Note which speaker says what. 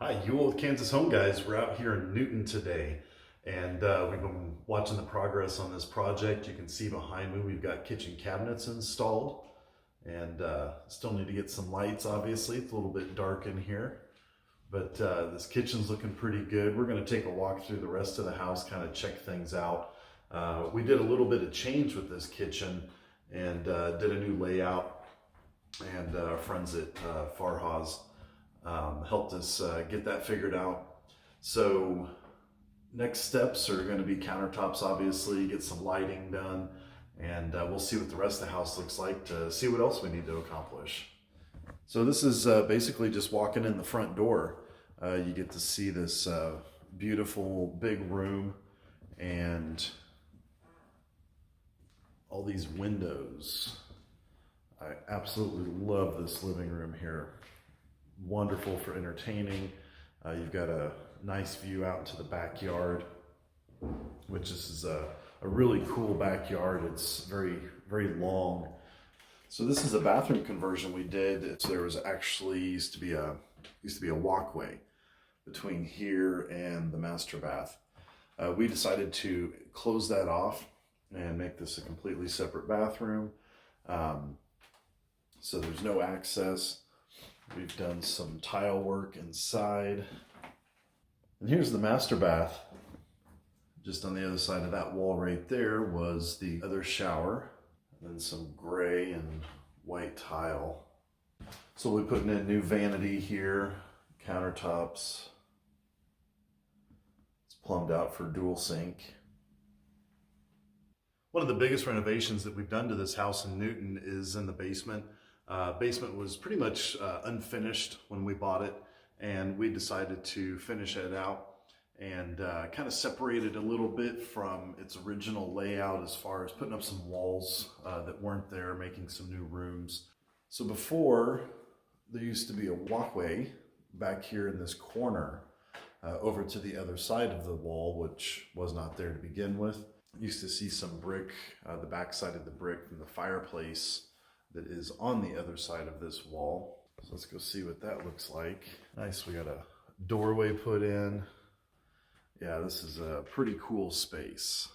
Speaker 1: Hi, you old Kansas home guys. We're out here in Newton today, and we've been watching the progress on this project. You can see behind me we've got kitchen cabinets installed, and still need to get some lights. Obviously, it's a little bit dark in here, but this kitchen's looking pretty good. We're going to take a walk through the rest of the house, kind of check things out. We did a little bit of change with this kitchen and did a new layout, and our friends at Farhaz helped us get that figured out. So next steps are going to be countertops, obviously, get some lighting done, and we'll see what the rest of the house looks like to see what else we need to accomplish. So this is basically just walking in the front door. You get to see this beautiful big room and all these windows. I absolutely love this living room here. Wonderful for entertaining. You've got a nice view out into the backyard, which is a really cool backyard. It's very, very long. So this is a bathroom conversion we did. So there was actually used to be a walkway between here and the master bath. We decided to close that off and make this a completely separate bathroom. So there's no access. We've done some tile work inside. And here's the master bath. Just on the other side of that wall right there was the other shower. And then some gray and white tile. So we're putting in new vanity here, countertops. It's plumbed out for dual sink. One of the biggest renovations that we've done to this house in Newton is in the basement. Basement was pretty much unfinished when we bought it, and we decided to finish it out and kind of separate it a little bit from its original layout as far as putting up some walls that weren't there, making some new rooms. So before, there used to be a walkway back here in this corner over to the other side of the wall, which was not there to begin with. Used to see some brick, the back side of the brick from the fireplace that is on the other side of this wall. So let's go see what that looks like. Nice, we got a doorway put in. Yeah, this is a pretty cool space.